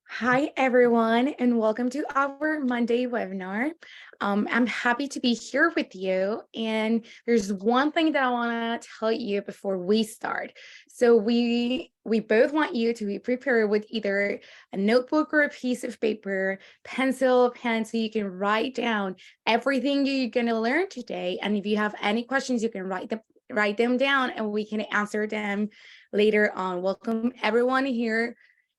Hi, everyone, and welcome to our Monday webinar. I'm happy to be here with you. And there's one thing that I want to tell you before we start. So we both want you to be prepared with either a notebook or a piece of paper, pencil, pen, so you can write down everything you're going to learn today. And if you have any questions, you can write them down and we can answer them later on. Welcome everyone here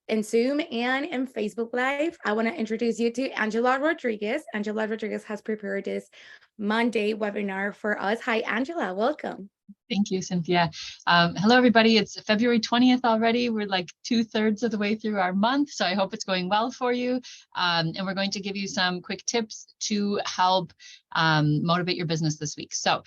in Zoom and in Facebook Live. I want to introduce you to Angela Rodriguez. Angela Rodriguez has prepared this Monday webinar for us. Hi, Angela, welcome. Thank you, Cynthia. Hello, everybody. It's February 20th already. We're like 2/3 of the way through our month, so I hope it's going well for you. And we're going to give you some quick tips to help motivate your business this week. So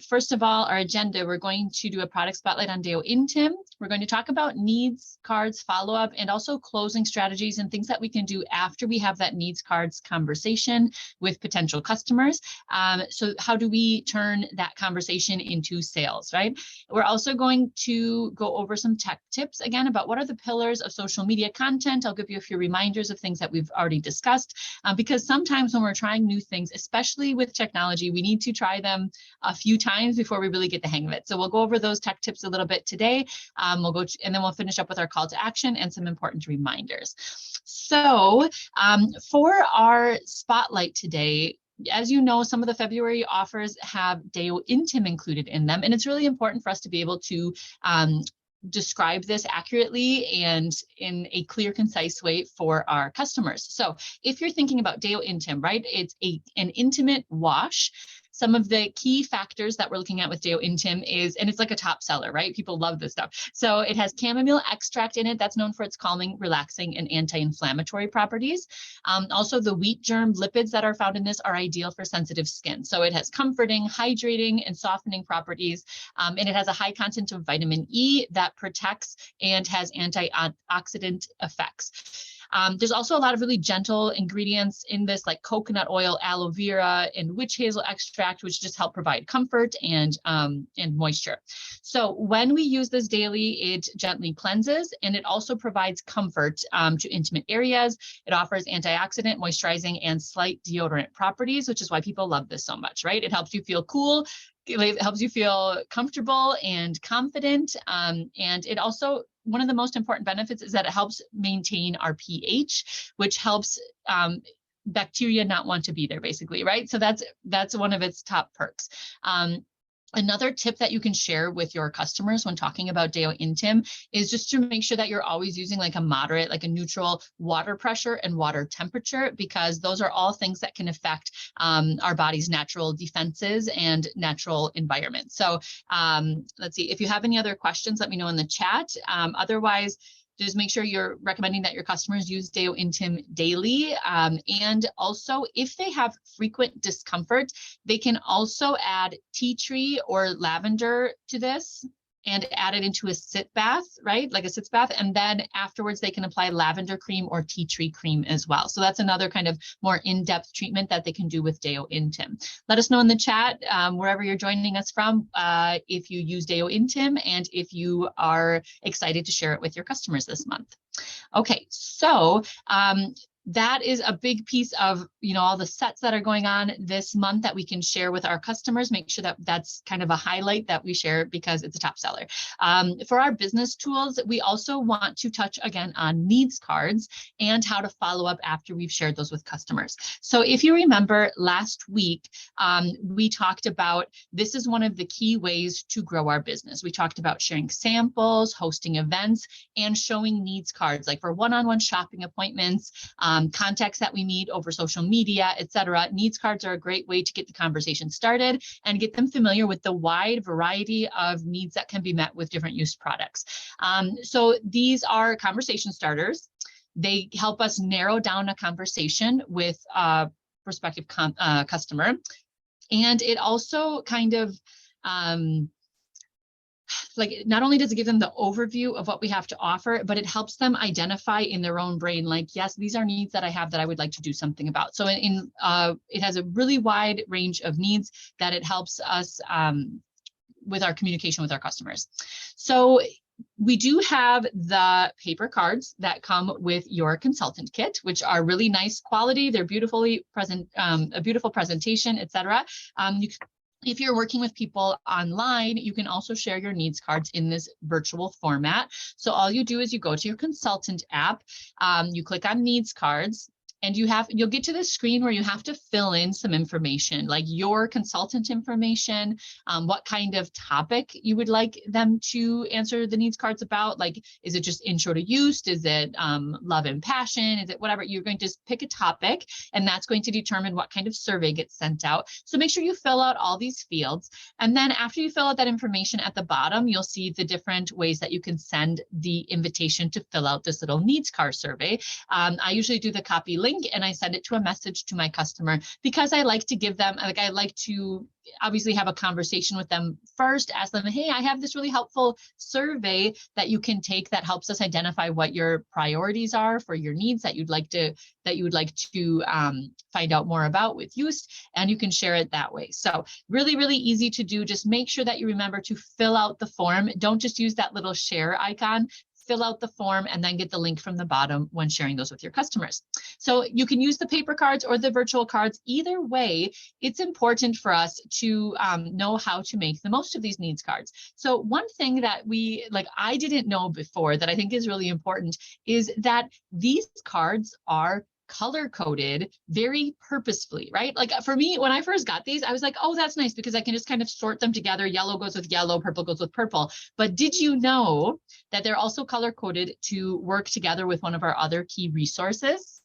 first of all, our agenda, we're going to do a product spotlight on Deo Intim. We're going to talk about needs cards, follow-up, and also closing strategies and things that we can do after we have that needs cards conversation with potential customers. So how do we turn that conversation into sales, right? We're also going to go over some tech tips again about what are the pillars of social media content. I'll give you a few reminders of things that we've already discussed because sometimes when we're trying new things, especially with technology, we need to try them a few times before we really get the hang of it. So we'll go over those tech tips a little bit today. And then we'll finish up with our call to action and some important reminders. So for our spotlight today, as you know, some of the February offers have Deo Intim included in them, and it's really important for us to be able to describe this accurately and in a clear, concise way for our customers. So if you're thinking about Deo Intim, right, it's an intimate wash. Some of the key factors that we're looking at with Deo Intim is, and it's like a top seller, right? People love this stuff. So it has chamomile extract in it. That's known for its calming, relaxing, and anti-inflammatory properties. Also, the wheat germ lipids that are found in this are ideal for sensitive skin. So it has comforting, hydrating, and softening properties. And it has a high content of vitamin E that protects and has antioxidant effects. There's also a lot of really gentle ingredients in this, like coconut oil, aloe vera, and witch hazel extract, which just help provide comfort and moisture. So when we use this daily, it gently cleanses and it also provides comfort to intimate areas. It offers antioxidant, moisturizing, and slight deodorant properties, which is why people love this so much, right? It helps you feel cool. It helps you feel comfortable and confident. And it also, one of the most important benefits is that it helps maintain our pH, which helps bacteria not want to be there, basically, right? So that's one of its top perks. Another tip that you can share with your customers when talking about Deo Intim is just to make sure that you're always using like a moderate, like a neutral water pressure and water temperature, because those are all things that can affect our body's natural defenses and natural environment. So let's see, if you have any other questions, let me know in the chat. Otherwise, just make sure you're recommending that your customers use Deo Intim daily. And also, if they have frequent discomfort, they can also add tea tree or lavender to this and add it into a sit bath, right? Like a sitz bath. And then afterwards, they can apply lavender cream or tea tree cream as well. So that's another kind of more in-depth treatment that they can do with Deo Intim. Let us know in the chat, wherever you're joining us from, if you use Deo Intim and if you are excited to share it with your customers this month. Okay, so that is a big piece of, all the sets that are going on this month that we can share with our customers. Make sure that that's kind of a highlight that we share because it's a top seller. For our business tools, we also want to touch again on needs cards and how to follow up after we've shared those with customers. So if you remember last week, we talked about, this is one of the key ways to grow our business. We talked about sharing samples, hosting events, and showing needs cards, like for one-on-one shopping appointments, contacts that we meet over social media, etc. Needs cards are a great way to get the conversation started and get them familiar with the wide variety of needs that can be met with different use products. So these are conversation starters. They help us narrow down a conversation with a prospective customer. And it also kind of, like, not only does it give them the overview of what we have to offer, but it helps them identify in their own brain, like, yes, these are needs that I have that I would like to do something about. So it has a really wide range of needs that it helps us with our communication with our customers. So We do have the paper cards that come with your consultant kit, which are really nice quality. They're beautifully present, a beautiful presentation, etc. If you're working with people online, you can also share your needs cards in this virtual format. So all you do is you go to your consultant app, you click on needs cards, and you'll get to this screen where you have to fill in some information, like your consultant information, what kind of topic you would like them to answer the needs cards about. Like, is it just intro to use? Is it love and passion? Is it whatever? You're going to pick a topic, and that's going to determine what kind of survey gets sent out. So make sure you fill out all these fields. And then after you fill out that information at the bottom, you'll see the different ways that you can send the invitation to fill out this little needs card survey. I usually do the copy link and I send it to a message to my customer, because I like to give them, like, I like to obviously have a conversation with them first, ask them, hey, I have this really helpful survey that you can take that helps us identify what your priorities are for your needs that you'd like to find out more about with Yoast, and you can share it that way. So really, really easy to do. Just make sure that you remember to fill out the form. Don't just use that little share icon. Fill out the form and then get the link from the bottom when sharing those with your customers. So you can use the paper cards or the virtual cards. Either way, it's important for us to know how to make the most of these needs cards. So one thing that I didn't know before that I think is really important is that these cards are color coded very purposefully, right? Like for me, when I first got these, I was like, oh, that's nice because I can just kind of sort them together. Yellow goes with yellow, purple goes with purple. But did you know that they're also color coded to work together with one of our other key resources?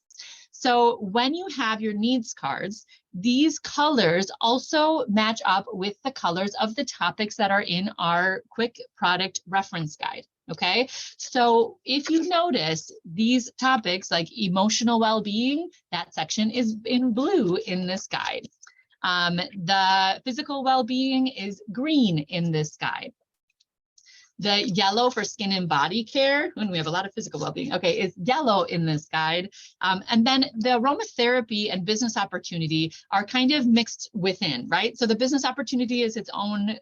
So when you have your needs cards, these colors also match up with the colors of the topics that are in our quick product reference guide. Okay, so if you notice these topics like emotional well-being, that section is in blue in this guide. The physical well-being is green in this guide. The yellow for skin and body care, when we have a lot of physical well-being, okay, is yellow in this guide. And then the aromatherapy and business opportunity are kind of mixed within, right? So the business opportunity is its own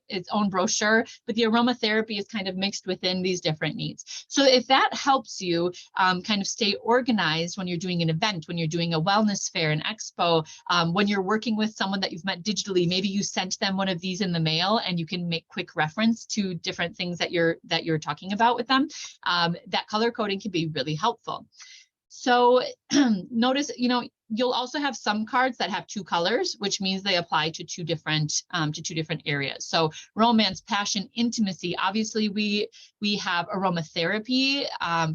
brochure, but the aromatherapy is kind of mixed within these different needs. So if that helps you kind of stay organized when you're doing an event, when you're doing a wellness fair, an expo, when you're working with someone that you've met digitally, maybe you sent them one of these in the mail and you can make quick reference to different things that you're talking about with them, that color coding can be really helpful. So notice, you'll also have some cards that have two colors, which means they apply to two different areas. So romance, passion, intimacy. Obviously, we have aromatherapy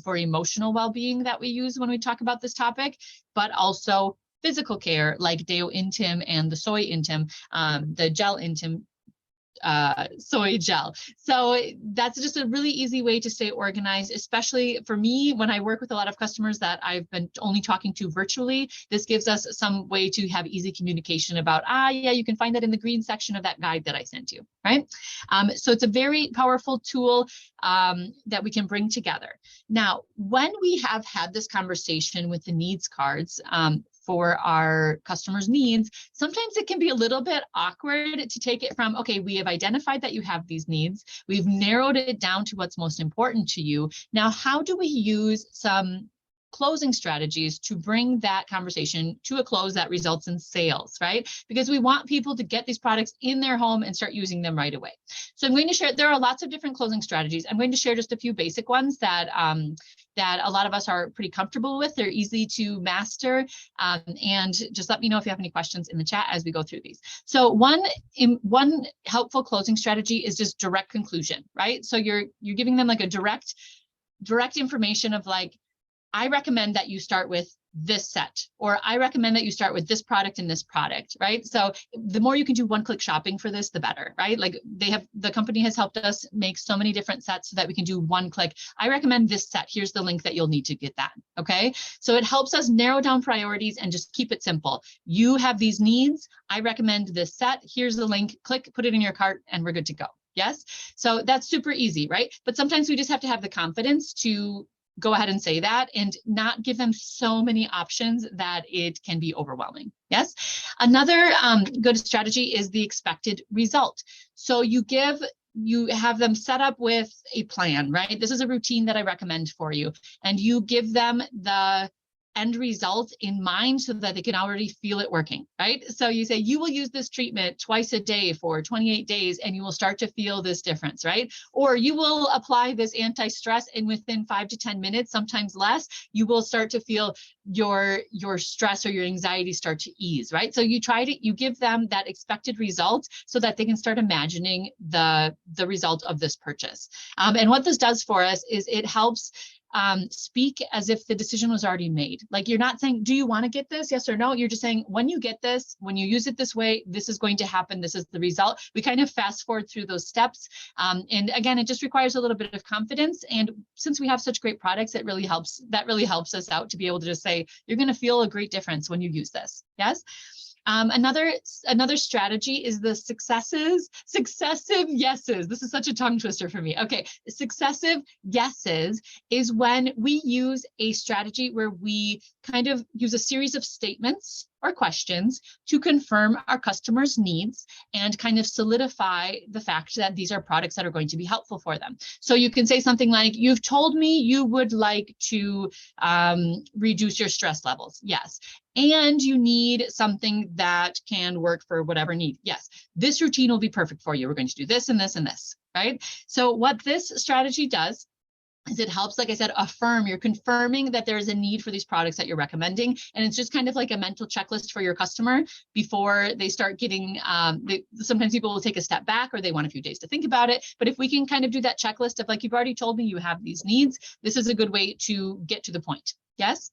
for emotional well-being that we use when we talk about this topic, but also physical care like Deo Intim and the Soy Intim, the Gel Intim, soy gel. So that's just a really easy way to stay organized, especially for me when I work with a lot of customers that I've been only talking to virtually. This gives us some way to have easy communication about, yeah, you can find that in the green section of that guide that I sent you, right? So it's a very powerful tool that we can bring together. Now, when we have had this conversation with the needs cards, for our customers' needs, sometimes it can be a little bit awkward to take it from, okay, we have identified that you have these needs. We've narrowed it down to what's most important to you. Now, how do we use some closing strategies to bring that conversation to a close that results in sales, right? Because we want people to get these products in their home and start using them right away. So I'm going to share, there are lots of different closing strategies. I'm going to share just a few basic ones that a lot of us are pretty comfortable with. They're easy to master. And just let me know if you have any questions in the chat as we go through these. So one helpful closing strategy is just direct conclusion, right? So you're giving them like a direct information of like, I recommend that you start with this set, or I recommend that you start with this product and this product, right? So the more you can do one-click shopping for this, the better, right? Like the company has helped us make so many different sets so that we can do one click. I recommend this set. Here's the link that you'll need to get that, okay? So it helps us narrow down priorities and just keep it simple. You have these needs. I recommend this set. Here's the link. Click, put it in your cart, and we're good to go. Yes? So that's super easy, right? But sometimes we just have to have the confidence to go ahead and say that and not give them so many options that it can be overwhelming. Yes. Another good strategy is the expected result. So you give you have them set up with a plan, right? This is a routine that I recommend for you. And you give them the end result in mind so that they can already feel it working, right? So you say, you will use this treatment twice a day for 28 days and you will start to feel this difference, right? Or you will apply this anti-stress and within 5 to 10 minutes, sometimes less, you will start to feel your stress or your anxiety start to ease, right? So you give them that expected result so that they can start imagining the result of this purchase. And what this does for us is it helps speak as if the decision was already made. Like you're not saying, do you want to get this? Yes or no. You're just saying, when you get this, when you use it this way, this is going to happen. This is the result. We kind of fast forward through those steps. And again, it just requires a little bit of confidence. And since we have such great products, that really helps us out to be able to just say, you're going to feel a great difference when you use this. Yes. Another strategy is the successive yeses. This is such a tongue twister for me. Okay, successive yeses is when we use a strategy where we kind of use a series of statements or questions to confirm our customers' needs and kind of solidify the fact that these are products that are going to be helpful for them. So you can say something like, you've told me you would like to reduce your stress levels. Yes. And you need something that can work for whatever need. Yes, this routine will be perfect for you. We're going to do this and this and this, right? So what this strategy does is it helps, like I said, affirm, you're confirming that there's a need for these products that you're recommending. And it's just kind of like a mental checklist for your customer before they start getting, sometimes people will take a step back or they want a few days to think about it. But if we can kind of do that checklist of like, you've already told me you have these needs, this is a good way to get to the point. Yes.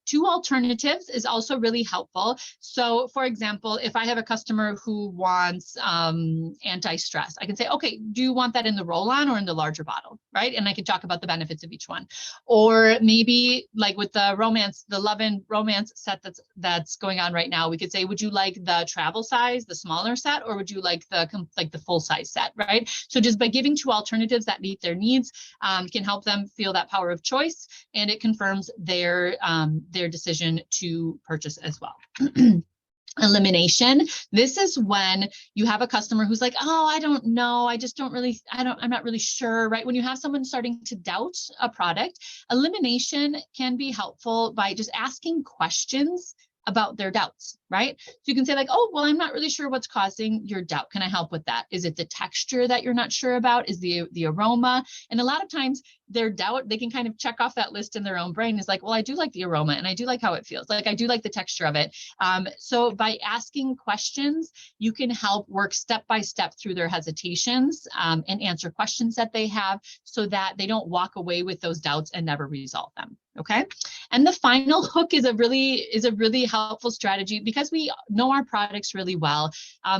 Two alternatives is also really helpful. So for example, if I have a customer who wants anti-stress, I can say, okay, do you want that in the roll-on or in the larger bottle, right? And I can talk about the benefits of each one. Or maybe like with the love and romance set that's going on right now, we could say, would you like the travel size, the smaller set, or would you like the full size set, right? So just by giving two alternatives that meet their needs can help them feel that power of choice, and it confirms their decision to purchase as well. Elimination. This is when you have a customer who's like, oh, I don't know. I'm not really sure, right? When you have someone starting to doubt a product, elimination can be helpful by just asking questions about their doubts, right? So you can say like, oh, well, I'm not really sure what's causing your doubt. Can I help with that? Is it the texture that you're not sure about? Is the aroma? And a lot of times their doubt, they can kind of check off that list in their own brain is like, well, I do like the aroma and I do like how it feels. Like I do like the texture of it. So by asking questions, you can help work step by step through their hesitations and answer questions that they have so that they don't walk away with those doubts and never resolve them. Okay. And the final hook is a really helpful strategy because we know our products really well.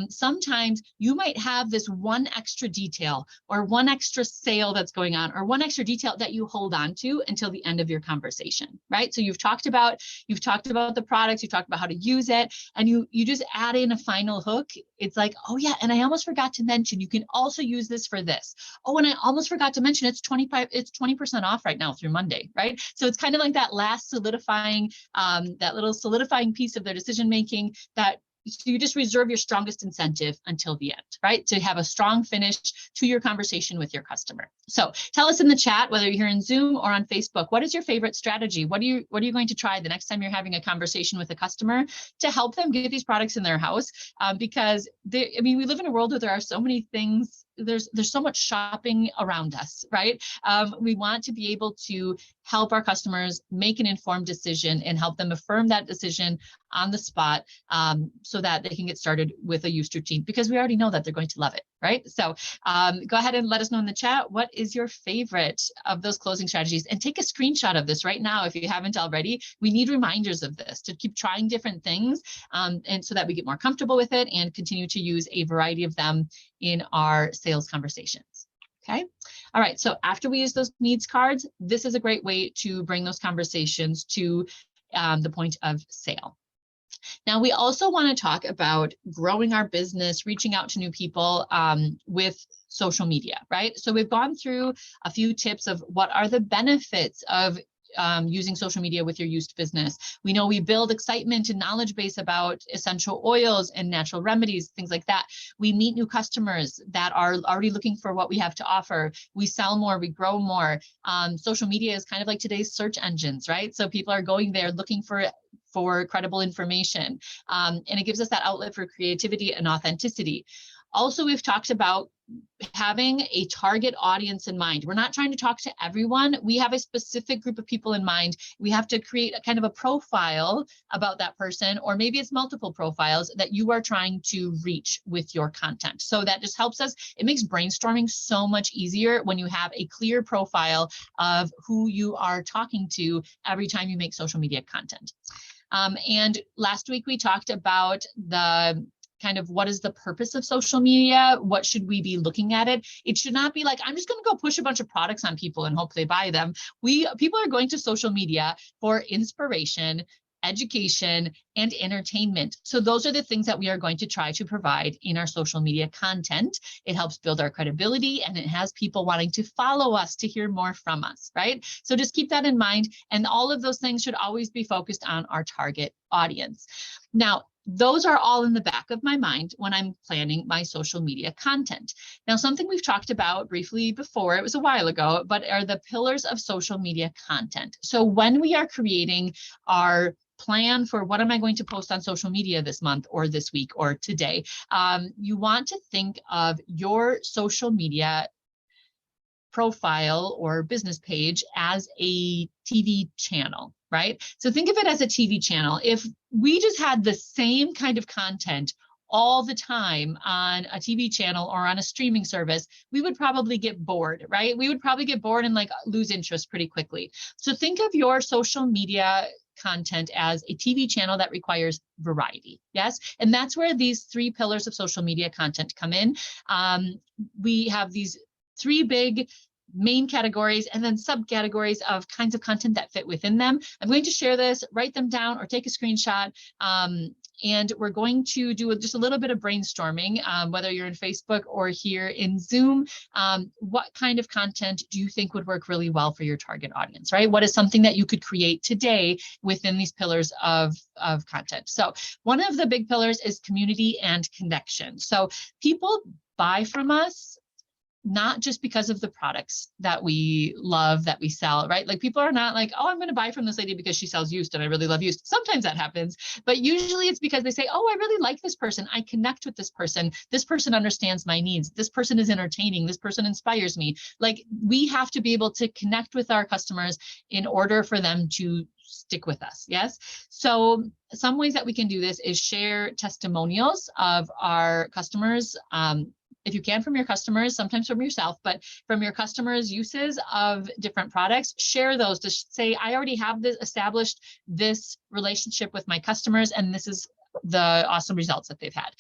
Sometimes you might have this one extra detail or one extra sale that's going on or one extra detail that you hold on to until the end of your conversation, right? So you've talked about the products, you've talked about how to use it, and you just add in a final hook. It's like, oh yeah, and I almost forgot to mention, you can also use this for this. Oh, and I almost forgot to mention it's 20% off right now through Monday, right? So it's kind of like that last solidifying, that little solidifying piece of their decision making that so you just reserve your strongest incentive until the end, right? To have a strong finish to your conversation with your customer. So tell us in the chat, whether you're here in Zoom or on Facebook, what is your favorite strategy? What are you going to try the next time you're having a conversation with a customer to help them get these products in their house? Because we live in a world where there are so many things. There's so much shopping around us, right? We want to be able to help our customers make an informed decision and help them affirm that decision on the spot so that they can get started with a use routine because we already know that they're going to love it, right? So go ahead and let us know in the chat, what is your favorite of those closing strategies? And take a screenshot of this right now if you haven't already. We need reminders of this to keep trying different things and so that we get more comfortable with it and continue to use a variety of them in our sales conversations. Okay. All right. So after we use those needs cards, this is a great way to bring those conversations to the point of sale. Now, we also want to talk about growing our business, reaching out to new people with social media, right? So we've gone through a few tips of what are the benefits of using social media with your youth business. We know we build excitement and knowledge base about essential oils and natural remedies, things like that. We meet new customers that are already looking for what we have to offer. We sell more, we grow more. Social media is kind of like today's search engines, right? So people are going there looking for credible information. And it gives us that outlet for creativity and authenticity. Also, we've talked about having a target audience in mind. We're not trying to talk to everyone. We have a specific group of people in mind. We have to create a kind of a profile about that person, or maybe it's multiple profiles that you are trying to reach with your content. So that just helps us. It makes brainstorming so much easier when you have a clear profile of who you are talking to every time you make social media content. And last week we talked about the kind of what is the purpose of social media? What should we be looking at it? It should not be like, I'm just going to go push a bunch of products on people and hope they buy them. People are going to social media for inspiration, education, and entertainment. So those are the things that we are going to try to provide in our social media content. It helps build our credibility, and it has people wanting to follow us to hear more from us, right? So just keep that in mind. And all of those things should always be focused on our target audience. Now, those are all in the back of my mind when I'm planning my social media content. Now, something we've talked about briefly before, it was a while ago, but are the pillars of social media content. So when we are creating our plan for what am I going to post on social media this month or this week or today, you want to think of your social media profile or business page as a TV channel, right? So think of it as a TV channel. If we just had the same kind of content all the time on a TV channel or on a streaming service, we would probably get bored, right? We would probably get bored and like lose interest pretty quickly. So think of your social media content as a TV channel that requires variety. Yes. And that's where these 3 pillars of social media content come in. We have these 3 big main categories and then subcategories of kinds of content that fit within them. I'm going to share this, write them down or take a screenshot. And we're going to do just a little bit of brainstorming, whether you're in Facebook or here in Zoom. What kind of content do you think would work really well for your target audience, right? What is something that you could create today within these pillars of content? So one of the big pillars is community and connection. So people buy from us not just because of the products that we love, that we sell, right? Like people are not like, oh, I'm going to buy from this lady because she sells used and I really love used. Sometimes that happens, but usually it's because they say, oh, I really like this person. I connect with this person. This person understands my needs. This person is entertaining. This person inspires me. Like we have to be able to connect with our customers in order for them to stick with us. Yes. So some ways that we can do this is share testimonials of our customers. If you can, from your customers, sometimes from yourself, but from your customers' uses of different products, share those to say, I already have established this relationship with my customers, and this is the awesome results that they've had.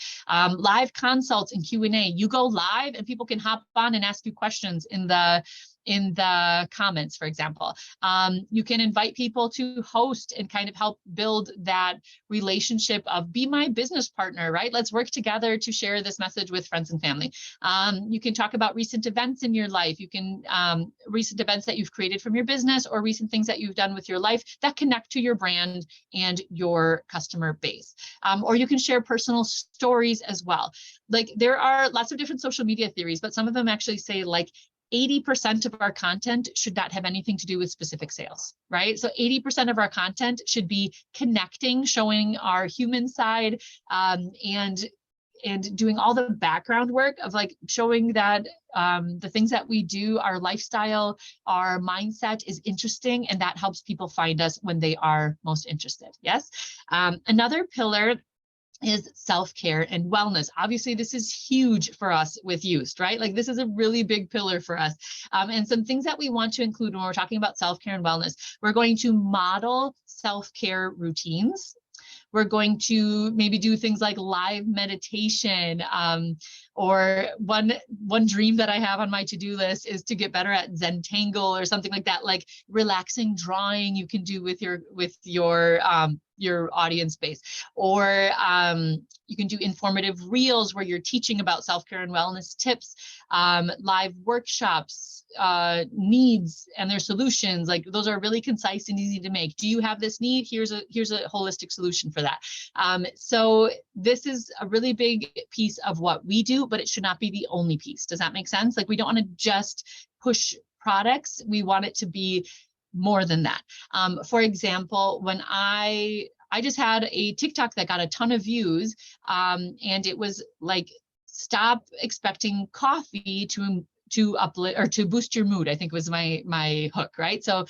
Live consults and Q&A. You go live and people can hop on and ask you questions in the comments, for example. You can invite people to host and kind of help build that relationship of be my business partner, right? Let's work together to share this message with friends and family. You can talk about recent events in your life. You can recent events that you've created from your business or recent things that you've done with your life that connect to your brand and your customer base. Or you can share personal stories as well. Like there are lots of different social media theories, but some of them actually say like 80% of our content should not have anything to do with specific sales, right? So 80% of our content should be connecting, showing our human side, and doing all the background work of like showing that the things that we do, our lifestyle, our mindset is interesting, and that helps people find us when they are most interested. Yes. Another pillar is self-care and wellness. Obviously, this is huge for us with youth, right? Like this is a really big pillar for us. And some things that we want to include when we're talking about self-care and wellness, we're going to model self-care routines. We're going to maybe do things like live meditation, Or one dream that I have on my to-do list is to get better at Zentangle or something like that, like relaxing drawing you can do with your audience base. Or you can do informative reels where you're teaching about self-care and wellness tips, live workshops, needs and their solutions. Like those are really concise and easy to make. Do you have this need? Here's a holistic solution for that. So this is a really big piece of what we do, but it should not be the only piece. Does that make sense? Like we don't want to just push products. We want it to be more than that. For example, when I just had a TikTok that got a ton of views, and it was like, stop expecting coffee to uplift or to boost your mood, I think was my hook, right? So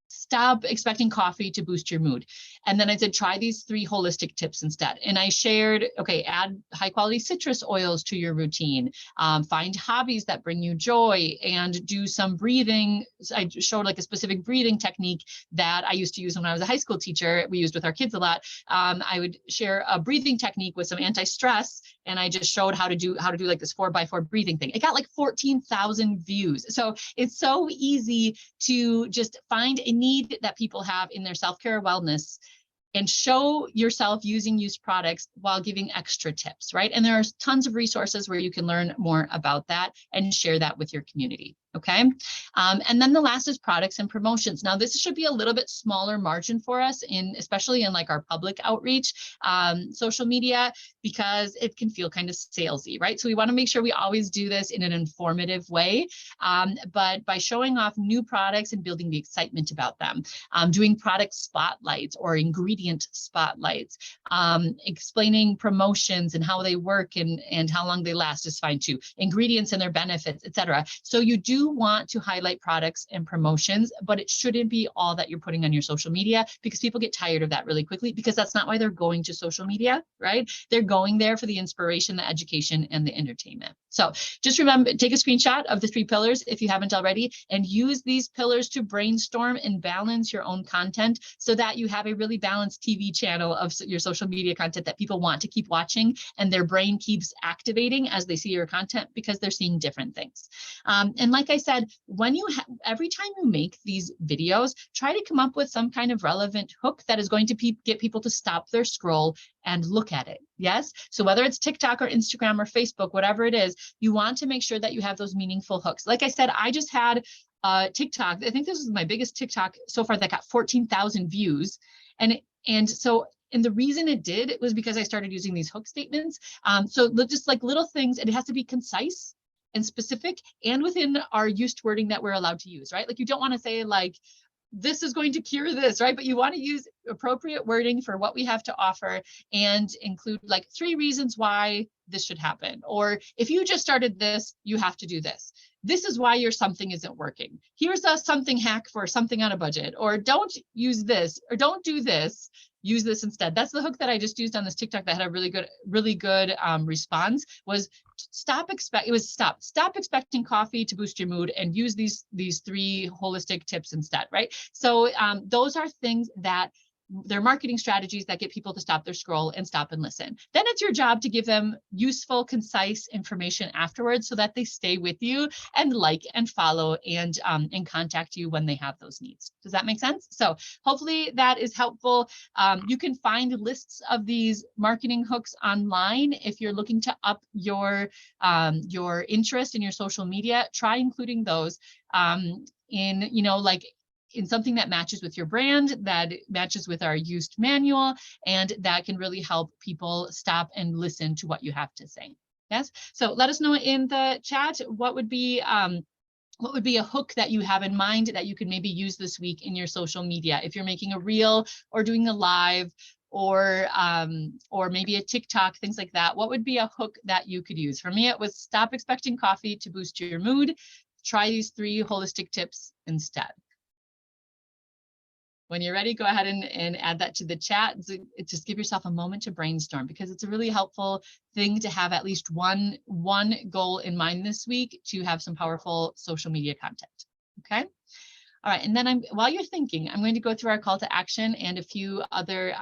stop expecting coffee to boost your mood. And then I said, try these 3 holistic tips instead. And I shared, okay, add high quality citrus oils to your routine, find hobbies that bring you joy, and do some breathing. I showed like a specific breathing technique that I used to use when I was a high school teacher. We used with our kids a lot. I would share a breathing technique with some anti-stress, and I just showed how to do like this 4x4 breathing thing. It got like 14,000 views. So it's so easy to just find a need that people have in their self-care wellness and show yourself using used products while giving extra tips, right? And there are tons of resources where you can learn more about that and share that with your community. Okay. And then the last is products and promotions. Now, this should be a little bit smaller margin for us, especially in like our public outreach, social media, because it can feel kind of salesy, right? So we want to make sure we always do this in an informative way. But by showing off new products and building the excitement about them, doing product spotlights or ingredient spotlights, explaining promotions and how they work and how long they last is fine too. Ingredients and their benefits, etc. So you do want to highlight products and promotions, but it shouldn't be all that you're putting on your social media, because people get tired of that really quickly, because that's not why they're going to social media, right? They're going there for the inspiration, the education, and the entertainment. So just remember, take a screenshot of the 3 pillars if you haven't already, and use these pillars to brainstorm and balance your own content so that you have a really balanced TV channel of your social media content that people want to keep watching, and their brain keeps activating as they see your content because they're seeing different things. And like I said, when every time you make these videos, try to come up with some kind of relevant hook that is going to get people to stop their scroll and look at it. Yes. So whether it's TikTok or Instagram or Facebook, whatever it is, you want to make sure that you have those meaningful hooks. Like I said, I just had TikTok. I think this is my biggest TikTok so far that got 14,000 views. And the reason it was because I started using these hook statements. So just like little things, and it has to be concise and specific and within our used wording that we're allowed to use, right? Like you don't want to say like, this is going to cure this, right? But you want to use appropriate wording for what we have to offer and include like 3 reasons why this should happen. Or if you just started this, you have to do this. This is why your something isn't working. Here's a something hack for something on a budget. Or don't use this, or don't do this. Use this instead. That's the hook that I just used on this TikTok that had a really good response. Was stop expecting coffee to boost your mood, and use these 3 holistic tips instead, right? So those are things that they're marketing strategies that get people to stop their scroll and stop and listen. Then it's your job to give them useful, concise information afterwards so that they stay with you and like and follow and contact you when they have those needs. Does that make sense? So hopefully that is helpful. You can find lists of these marketing hooks online. If you're looking to up your interest in your social media, try including those in something that matches with your brand, that matches with our used manual, and that can really help people stop and listen to what you have to say. Yes. So let us know in the chat what would be a hook that you have in mind that you could maybe use this week in your social media. If you're making a reel or doing a live or maybe a TikTok, things like that, what would be a hook that you could use? For me, it was stop expecting coffee to boost your mood. Try these 3 holistic tips instead. When you're ready, go ahead and add that to the chat. Just give yourself a moment to brainstorm, because it's a really helpful thing to have at least one goal in mind this week to have some powerful social media content. Okay. All right. And then while you're thinking, I'm going to go through our call to action and a few other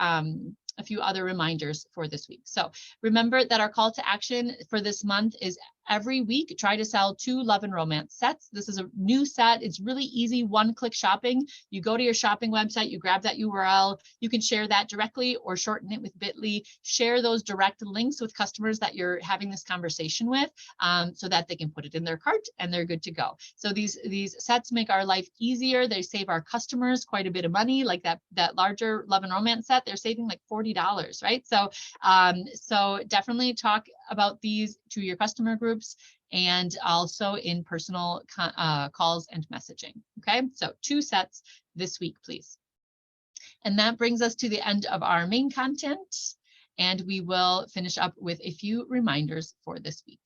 a few other reminders for this week. So remember that our call to action for this month is every week, try to sell 2 love and romance sets. This is a new set. It's really easy, one-click shopping. You go to your shopping website, you grab that URL, you can share that directly or shorten it with Bitly. Share those direct links with customers that you're having this conversation with, so that they can put it in their cart and they're good to go. So these sets make our life easier. They save our customers quite a bit of money. Like that larger love and romance set, they're saving like $40, right? So so definitely talk about these to your customer groups and also in personal calls and messaging. Okay, so 2 sets this week, please. And that brings us to the end of our main content. And we will finish up with a few reminders for this week.